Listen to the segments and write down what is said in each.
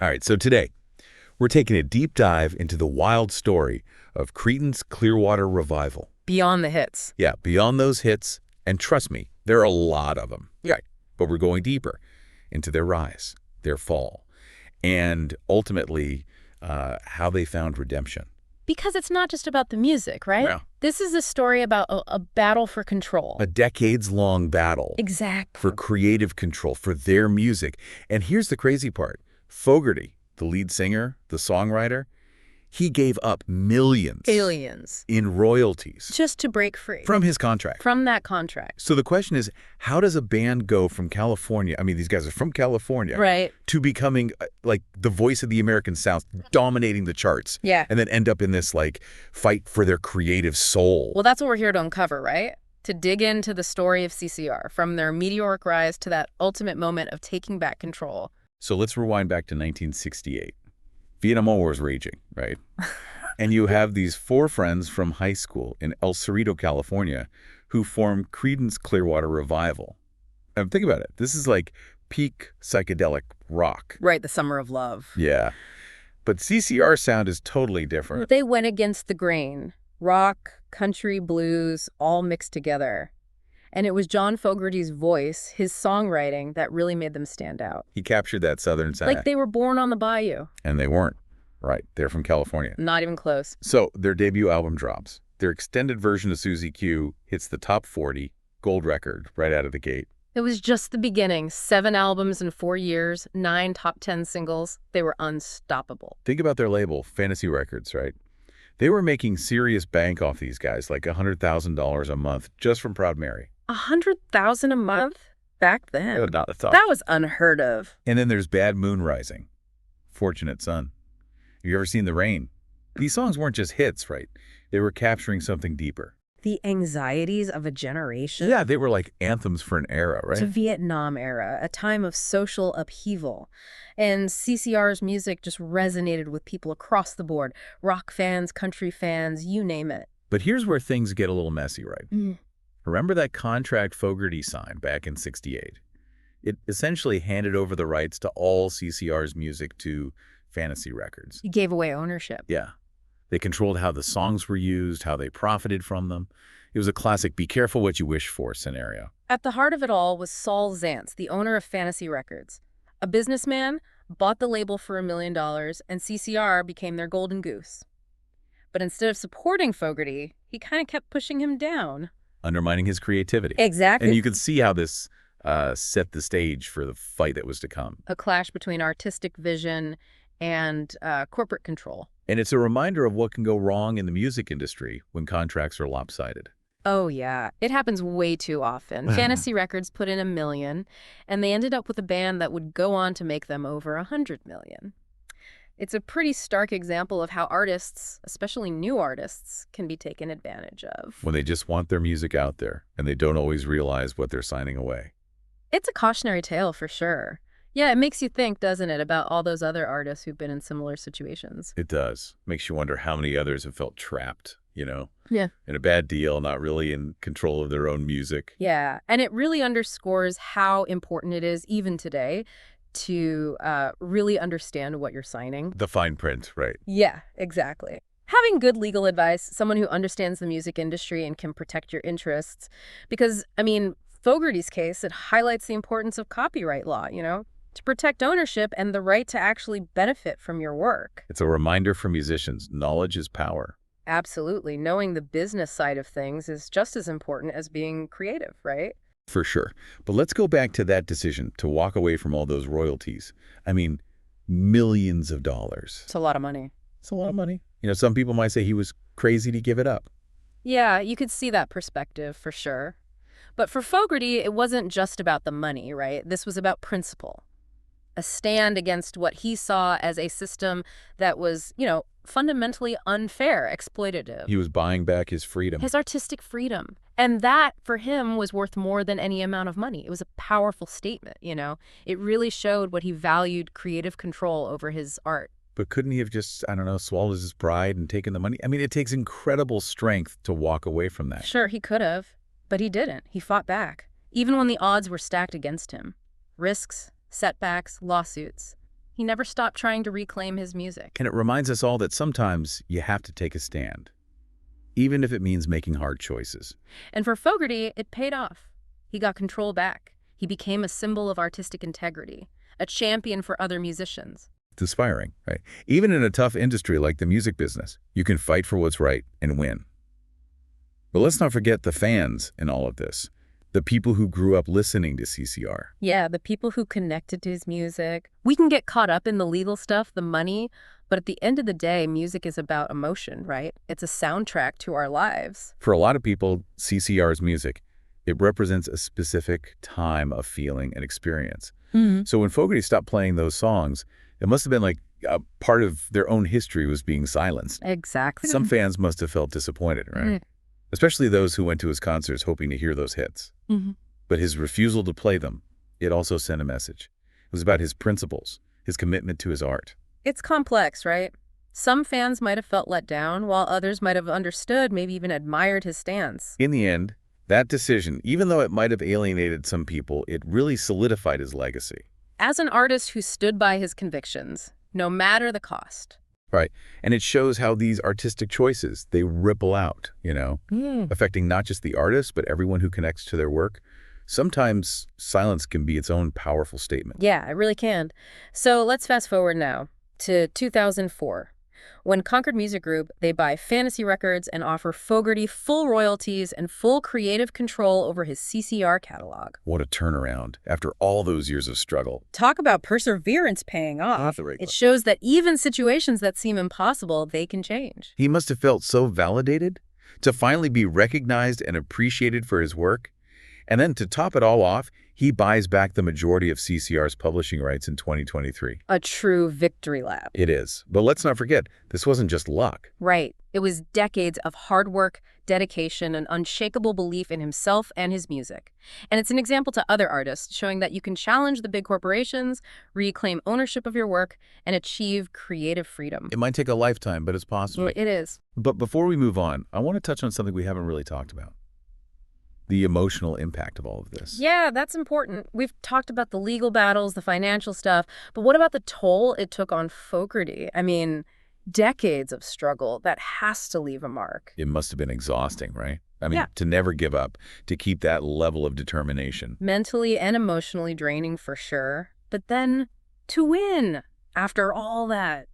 All right, so today, we're taking a deep dive into the wild story of Creedence Clearwater Revival. Beyond the hits. Yeah, beyond those hits, and trust me, there are a lot of them. Yeah, but we're going deeper into their rise, their fall, and ultimately how they found redemption. Because it's not just about the music, right? Yeah. This is a story about a battle for control. A decades-long battle Exactly. for creative control, for their music. And here's the crazy part. Fogerty, the lead singer, the songwriter, he gave up millions Aliens. in royalties Just to break free. from his contract. From that contract. So the question is, how does a band go from California, I mean, these guys are from California, Right. to becoming like the voice of the American South, dominating the charts, Yeah. and then end up in this like fight for their creative soul? Well, that's what we're here to uncover, right? To dig into the story of CCR, from their meteoric rise to that ultimate moment of taking back control. So let's rewind back to 1968. Vietnam War was raging, right? And you have these four friends from high school in El Cerrito, California, who form Creedence Clearwater Revival. And think about it. This is like peak psychedelic rock. Right, the summer of love. Yeah. But CCR sound is totally different. They went against the grain. Rock, country, blues, all mixed together. And it was John Fogerty's voice, his songwriting, that really made them stand out. He captured that southern sound. Like they were born on the bayou. And they weren't. Right. They're from California. Not even close. So their debut album drops. Their extended version of Susie Q hits the top 40, gold record, right out of the gate. It was just the beginning. 7 albums in 4 years, 9 top 10 singles. They were unstoppable. Think about their label, Fantasy Records, right? They were making serious bank off these guys, like $100,000 a month, just from Proud Mary. $100,000 a month? Back then. Not a thought. That was unheard of. And then there's Bad Moon Rising, Fortunate Son. Have you ever seen The Rain? These songs weren't just hits, right? They were capturing something deeper. The anxieties of a generation. Yeah, they were like anthems for an era, right? It's a Vietnam era, a time of social upheaval. And CCR's music just resonated with people across the board. Rock fans, country fans, you name it. But here's where things get a little messy, right? Remember that contract Fogerty signed back in '68? It essentially handed over the rights to all CCR's music to Fantasy Records. He gave away ownership. Yeah. They controlled how the songs were used, how they profited from them. It was a classic be careful what you wish for scenario. At the heart of it all was Saul Zaentz, the owner of Fantasy Records. A businessman bought the label for $1 million, and CCR became their golden goose. But instead of supporting Fogerty, he kind of kept pushing him down. Undermining his creativity. Exactly. And you could see how this set the stage for the fight that was to come. A clash between artistic vision and corporate control. And it's a reminder of what can go wrong in the music industry when contracts are lopsided. Oh, yeah. It happens way too often. Fantasy Records put in $1 million, and they ended up with a band that would go on to make them over $100 million. It's a pretty stark example of how artists, especially new artists, can be taken advantage of. When they just want their music out there, and they don't always realize what they're signing away. It's a cautionary tale for sure. Yeah, it makes you think, doesn't it, about all those other artists who've been in similar situations. It does. Makes you wonder how many others have felt trapped, you know? Yeah. In a bad deal, not really in control of their own music. Yeah, and it really underscores how important it is, even today, to really understand what you're signing. The fine print, right? Yeah, exactly. Having good legal advice, someone who understands the music industry and can protect your interests. Because, I mean, Fogerty's case, it highlights the importance of copyright law, you know, to protect ownership and the right to actually benefit from your work. It's a reminder for musicians, knowledge is power. Absolutely. Knowing the business side of things is just as important as being creative, right? For sure. But let's go back to that decision to walk away from all those royalties. I mean, millions of dollars. It's a lot of money. It's a lot of money. You know, some people might say he was crazy to give it up. Yeah, you could see that perspective for sure. But for Fogerty, it wasn't just about the money, right? This was about principle. A stand against what he saw as a system that was, you know, fundamentally unfair, exploitative. He was buying back his freedom. His artistic freedom. And that, for him, was worth more than any amount of money. It was a powerful statement, you know? It really showed what he valued creative control over his art. But couldn't he have just, I don't know, swallowed his pride and taken the money? I mean, it takes incredible strength to walk away from that. Sure, he could have, but he didn't. He fought back, even when the odds were stacked against him. Risks, setbacks, lawsuits. He never stopped trying to reclaim his music. And it reminds us all that sometimes you have to take a stand, even if it means making hard choices. And for Fogerty, it paid off. He got control back. He became a symbol of artistic integrity, a champion for other musicians. It's inspiring, right? Even in a tough industry like the music business, you can fight for what's right and win. But let's not forget the fans in all of this, the people who grew up listening to CCR. Yeah, the people who connected to his music. We can get caught up in the legal stuff, the money, but at the end of the day, music is about emotion, right? It's a soundtrack to our lives. For a lot of people, CCR's music, it represents a specific time of feeling and experience. So when Fogerty stopped playing those songs, it must have been like a part of their own history was being silenced. Exactly. Some fans must have felt disappointed, right? Especially those who went to his concerts hoping to hear those hits. But his refusal to play them, it also sent a message. It was about his principles, his commitment to his art. It's complex, right? Some fans might have felt let down, while others might have understood, maybe even admired his stance. In the end, that decision, even though it might have alienated some people, it really solidified his legacy. As an artist who stood by his convictions, no matter the cost. Right. And it shows how these artistic choices, they ripple out, affecting not just the artist, but everyone who connects to their work. Sometimes silence can be its own powerful statement. Yeah, it really can. So let's fast forward now to 2004. When Concord Music Group, they buy Fantasy Records and offer Fogerty full royalties and full creative control over his CCR catalog. What a turnaround after all those years of struggle. Talk about perseverance paying off. It shows that even situations that seem impossible, they can change. He must have felt so validated to finally be recognized and appreciated for his work. And then to top it all off, he buys back the majority of CCR's publishing rights in 2023. A true victory lap. It is. But let's not forget, this wasn't just luck. Right. It was decades of hard work, dedication, and unshakable belief in himself and his music. And it's an example to other artists, showing that you can challenge the big corporations, reclaim ownership of your work, and achieve creative freedom. It might take a lifetime, but it's possible. It is. But before we move on, I want to touch on something we haven't really talked about. The emotional impact of all of this. Yeah, that's important. We've talked about the legal battles, the financial stuff, but what about the toll it took on Fogerty? I mean, decades of struggle, that has to leave a mark. It must have been exhausting, right? I mean, to never give up, to keep that level of determination. Mentally and emotionally draining for sure, but then to win after all that.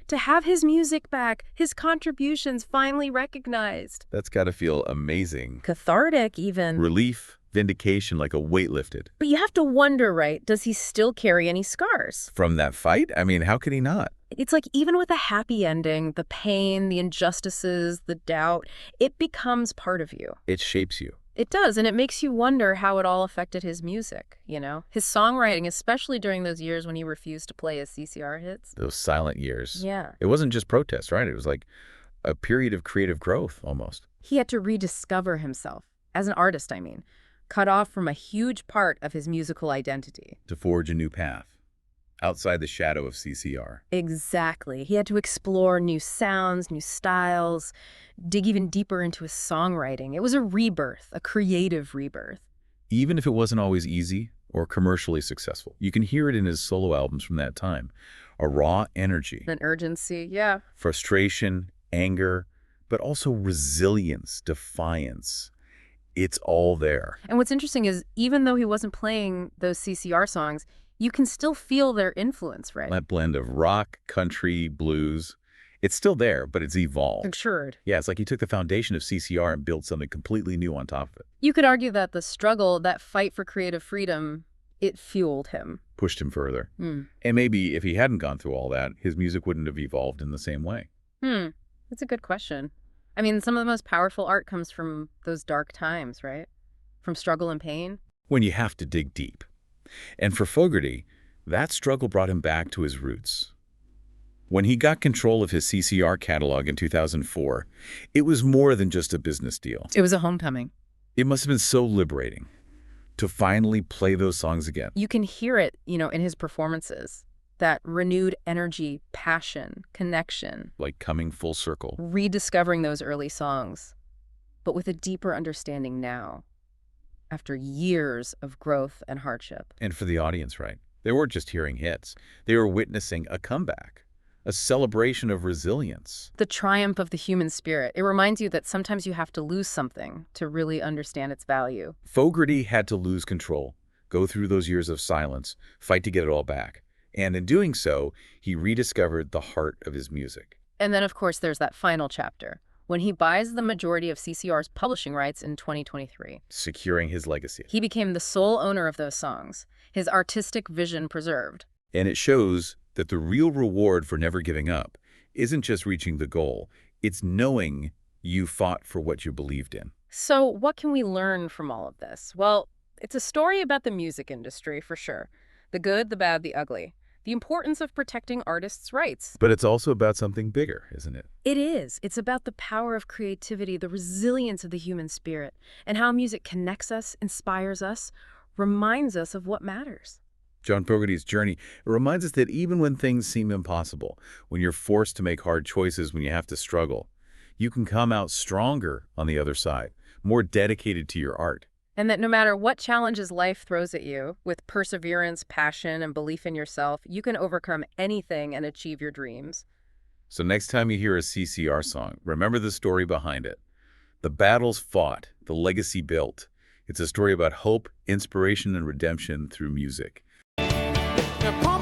To have his music back, his contributions finally recognized. That's got to feel amazing. Cathartic, even. Relief, vindication, like a weight lifted. But you have to wonder, right? Does he still carry any scars? From that fight? I mean, how could he not? It's like even with a happy ending, the pain, the injustices, the doubt, it becomes part of you. It shapes you. It does, and it makes you wonder how it all affected his music, His songwriting, especially during those years when he refused to play his CCR hits. Those silent years. Yeah. It wasn't just protest, right? It was like a period of creative growth, almost. He had to rediscover himself, as an artist, I mean, cut off from a huge part of his musical identity. To forge a new path, outside the shadow of CCR. Exactly. He had to explore new sounds, new styles, dig even deeper into his songwriting. It was a rebirth, a creative rebirth. Even if it wasn't always easy or commercially successful, you can hear it in his solo albums from that time. A raw energy. An urgency, yeah. Frustration, anger, but also resilience, defiance. It's all there. And what's interesting is even though he wasn't playing those CCR songs, you can still feel their influence, right? That blend of rock, country, blues, it's still there, but it's evolved. Matured. Yeah, it's like he took the foundation of CCR and built something completely new on top of it. You could argue that the struggle, that fight for creative freedom, it fueled him. Pushed him further. And maybe if he hadn't gone through all that, his music wouldn't have evolved in the same way. That's a good question. I mean, some of the most powerful art comes from those dark times, right? From struggle and pain. When you have to dig deep. And for Fogerty, that struggle brought him back to his roots. When he got control of his CCR catalog in 2004, it was more than just a business deal. It was a homecoming. It must have been so liberating to finally play those songs again. You can hear it, in his performances. That renewed energy, passion, connection. Like coming full circle. Rediscovering those early songs, but with a deeper understanding now, after years of growth and hardship. And for the audience, right? They weren't just hearing hits. They were witnessing a comeback, a celebration of resilience. The triumph of the human spirit. It reminds you that sometimes you have to lose something to really understand its value. Fogerty had to lose control, go through those years of silence, fight to get it all back. And in doing so, he rediscovered the heart of his music. And then, of course, there's that final chapter, when he buys the majority of CCR's publishing rights in 2023. Securing his legacy. He became the sole owner of those songs, his artistic vision preserved. And it shows that the real reward for never giving up isn't just reaching the goal, it's knowing you fought for what you believed in. So what can we learn from all of this? Well, it's a story about the music industry, for sure. The good, the bad, the ugly. The importance of protecting artists' rights. But it's also about something bigger, isn't it? It is. It's about the power of creativity, the resilience of the human spirit, and how music connects us, inspires us, reminds us of what matters. John Fogerty's journey reminds us that even when things seem impossible, when you're forced to make hard choices, when you have to struggle, you can come out stronger on the other side, more dedicated to your art. And that no matter what challenges life throws at you, with perseverance, passion, and belief in yourself, you can overcome anything and achieve your dreams. So next time you hear a CCR song, remember the story behind it. The battles fought, the legacy built. It's a story about hope, inspiration, and redemption through music. Now,